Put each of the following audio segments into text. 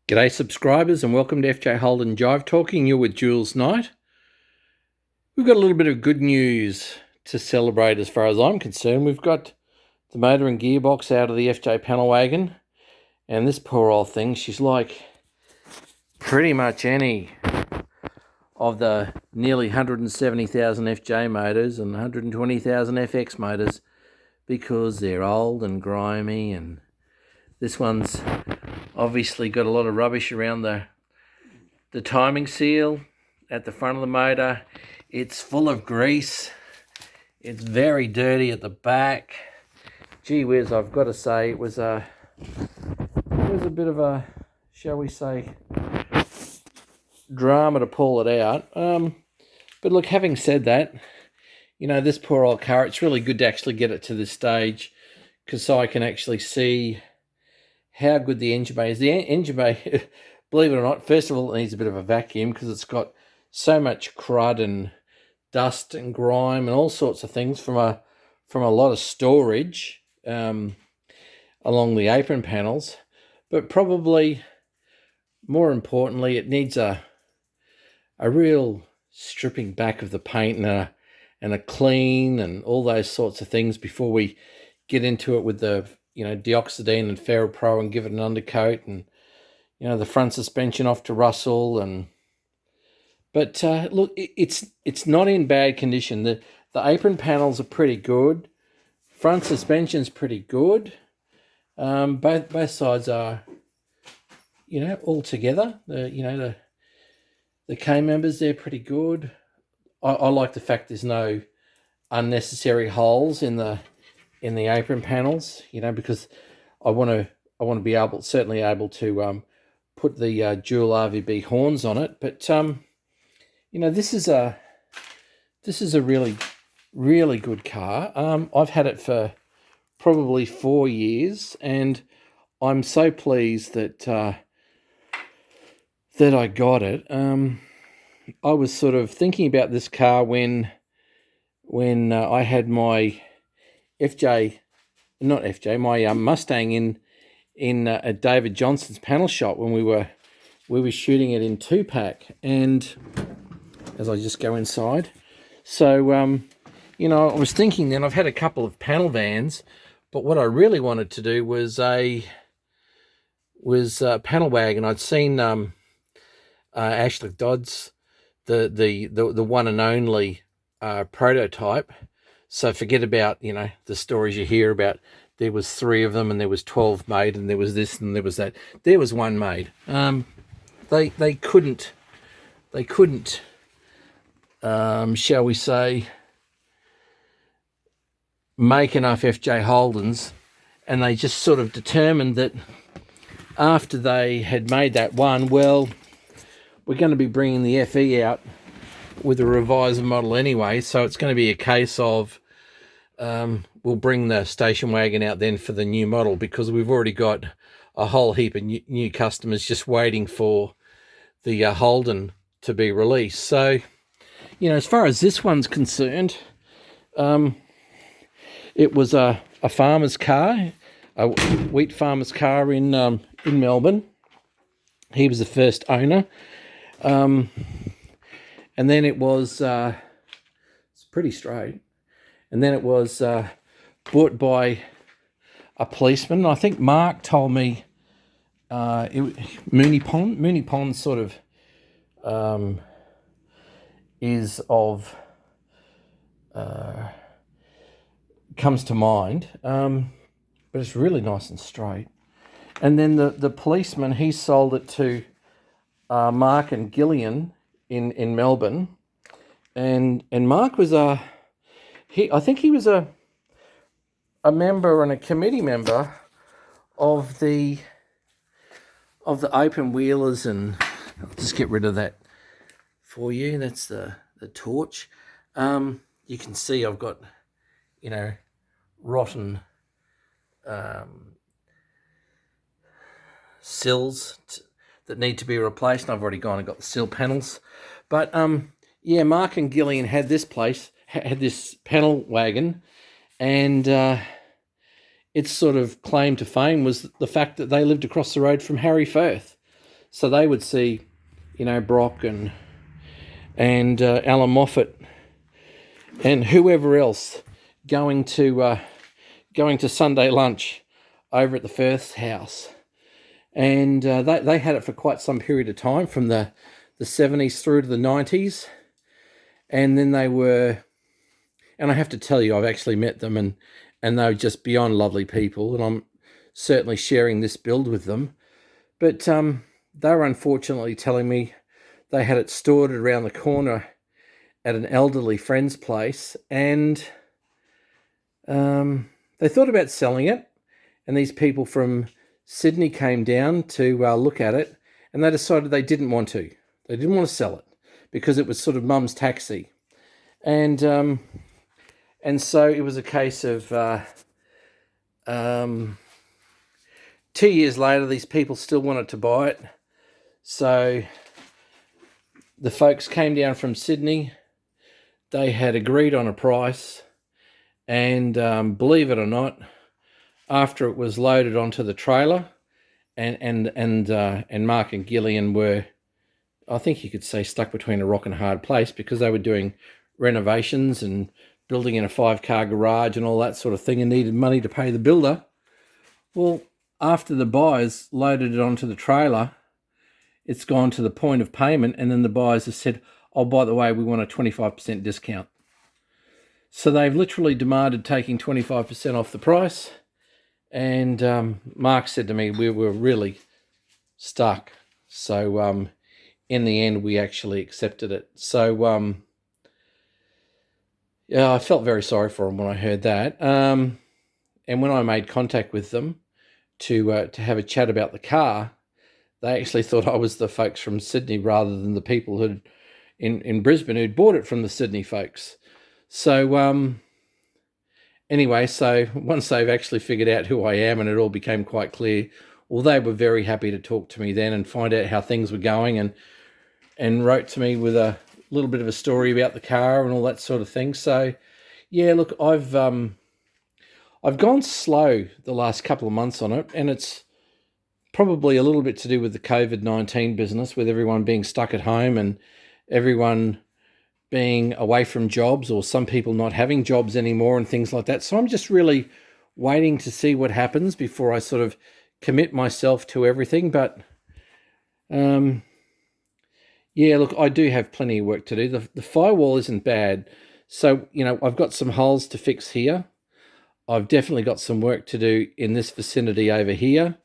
G'day subscribers and welcome to FJ Holden Jive Talking. You're with Jules Knight. We've got a little bit of good news to celebrate as far as I'm concerned. We've got the motor and gearbox out of the FJ Panel Wagon, and this poor old thing, she's like pretty much any of the nearly 170,000 FJ motors and 120,000 FX motors because they're old and grimy, and this one's obviously got a lot of rubbish around the timing seal at the front of the motor. It's full of grease. It's very dirty at the back. Gee whiz, I've got to say it was a bit of a, shall we say, drama to pull it out. But look, having said that, you know, this poor old car, it's really good to actually get it to this stage because I can actually see how good the engine bay is. The engine bay, believe it or not, first of all, it needs a bit of a vacuum because it's got so much crud and dust and grime and all sorts of things from a lot of storage along the apron panels. But probably more importantly, it needs a real stripping back of the paint and a clean and all those sorts of things before we get into it with the Dioxidine and Ferro-Pro and give it an undercoat, and the front suspension off to Russell. But look, it's not in bad condition. The apron panels are pretty good. Front suspension's pretty good. Both sides are all together. The K members, they're pretty good. I like the fact there's no unnecessary holes in the apron panels, because I want to be certainly able to put the dual RVB horns on it. But this is a really, really good car. I've had it for probably 4 years, and I'm so pleased that I got it. I was sort of thinking about this car when I had my my Mustang in at David Johnson's panel shop when we were shooting it in 2-pack. And as I just go inside, so I was thinking then, I've had a couple of panel vans, but what I really wanted to do was a panel wagon. I'd seen Ashley Dodd's the one and only prototype. So forget about, the stories you hear about there was 3 of them and there was 12 made and there was this and there was that. There was one made. They couldn't, shall we say, make enough FJ Holdens, and they just sort of determined that after they had made that one, well, we're going to be bringing the FE out with a revised model anyway, so it's going to be a case of we'll bring the station wagon out then for the new model, because we've already got a whole heap of new customers just waiting for the Holden to be released. So, as far as this one's concerned, it was a farmer's car, a wheat farmer's car in Melbourne. He was the first owner. And then it was, it's pretty straight. And then it was bought by a policeman. I think Mark told me Mooney Pond sort of is of, comes to mind. But it's really nice and straight. And then the policeman, he sold it to Mark and Gillian in Melbourne, and Mark was I think he was a member and a committee member of the open wheelers. And I'll just get rid of that for you. That's the torch. You can see I've got rotten sills that need to be replaced, and I've already gone and got the sill panels. But Mark and Gillian had this panel wagon, and its sort of claim to fame was the fact that they lived across the road from Harry Firth. So they would see, Brock and Alan Moffat and whoever else going to Sunday lunch over at the Firth's house. And they had it for quite some period of time, from the 70s through to the 90s. And then they were, and I have to tell you, I've actually met them, and they were just beyond lovely people, and I'm certainly sharing this build with them. But they were unfortunately telling me they had it stored around the corner at an elderly friend's place, and they thought about selling it, and these people from Sydney came down to look at it, and they decided they didn't want to. They didn't want to sell it because it was sort of mum's taxi. And so it was a case of 2 years later, these people still wanted to buy it. So the folks came down from Sydney. They had agreed on a price, and believe it or not, after it was loaded onto the trailer, and Mark and Gillian were, I think you could say, stuck between a rock and a hard place, because they were doing renovations and building in a 5-car garage and all that sort of thing, and needed money to pay the builder. Well, after the buyers loaded it onto the trailer, it's gone to the point of payment, and then the buyers have said, oh, by the way, we want a 25% discount. So they've literally demanded taking 25% off the price. And Mark said to me, we were really stuck. So in the end, we actually accepted it. So yeah, I felt very sorry for them when I heard that. And when I made contact with them to have a chat about the car, they actually thought I was the folks from Sydney rather than the people who'd in Brisbane who'd bought it from the Sydney folks. So anyway, so once they've actually figured out who I am and it all became quite clear, well, they were very happy to talk to me then and find out how things were going, and wrote to me with a little bit of a story about the car and all that sort of thing. So yeah, look, I've gone slow the last couple of months on it, and it's probably a little bit to do with the COVID-19 business, with everyone being stuck at home and everyone being away from jobs, or some people not having jobs anymore and things like that. So I'm just really waiting to see what happens before I sort of commit myself to everything. But yeah, look, I do have plenty of work to do. The firewall isn't bad. So, I've got some holes to fix here. I've definitely got some work to do in this vicinity over here.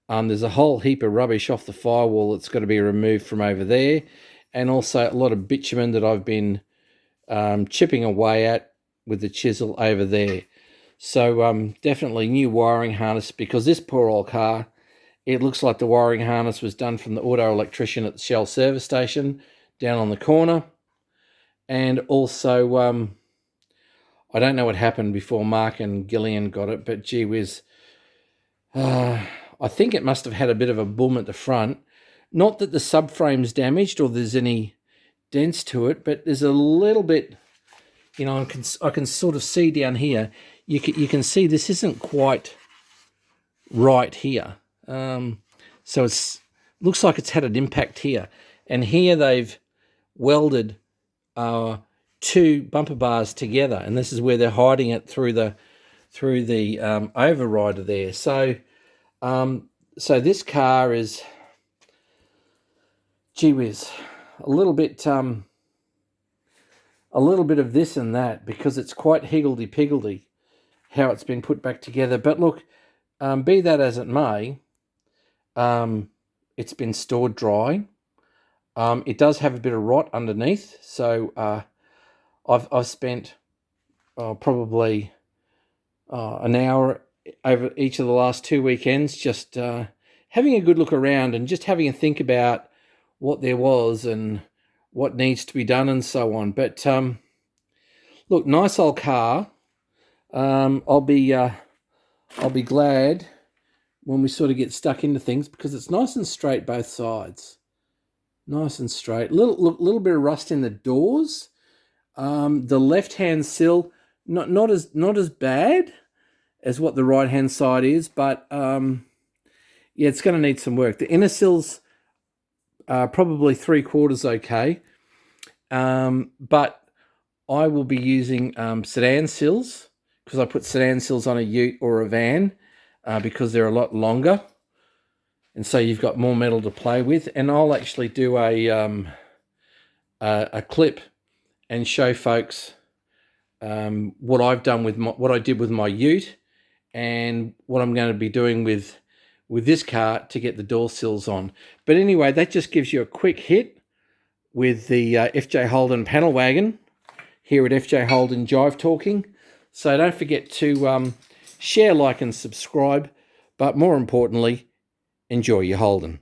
There's a whole heap of rubbish off the firewall that's got to be removed from over there. And also a lot of bitumen that I've been chipping away at with the chisel over there. So definitely new wiring harness, because this poor old car, it looks like the wiring harness was done from the auto electrician at the Shell service station down on the corner. And also, I don't know what happened before Mark and Gillian got it, but gee whiz, I think it must have had a bit of a boom at the front. Not that the subframe's damaged or there's any dents to it, but there's a little bit, I can sort of see down here. You can see this isn't quite right here. So it looks like it's had an impact here. And here they've welded 2 bumper bars together, and this is where they're hiding it through the overrider there. So this car is, gee whiz, a little bit of this and that, because it's quite higgledy-piggledy how it's been put back together. But look, be that as it may, it's been stored dry. It does have a bit of rot underneath, so I've spent probably an hour over each of the last 2 weekends just having a good look around and just having a think about what there was and what needs to be done and so on. But look, nice old car. I'll be glad when we sort of get stuck into things, because it's nice and straight both sides. Nice and straight. Little bit of rust in the doors. The left-hand sill, not as bad as what the right-hand side is, but yeah, it's going to need some work. The inner sills probably 3/4 okay. But I will be using sedan sills, because I put sedan sills on a ute or a van because they're a lot longer. And so you've got more metal to play with. And I'll actually do a clip and show folks what I've done with what I did with my ute, and what I'm going to be doing with this car to get the door sills on. But anyway, that just gives you a quick hit with the FJ Holden panel wagon here at FJ Holden Jive Talking. So don't forget to share, like, and subscribe. But more importantly, enjoy your Holden.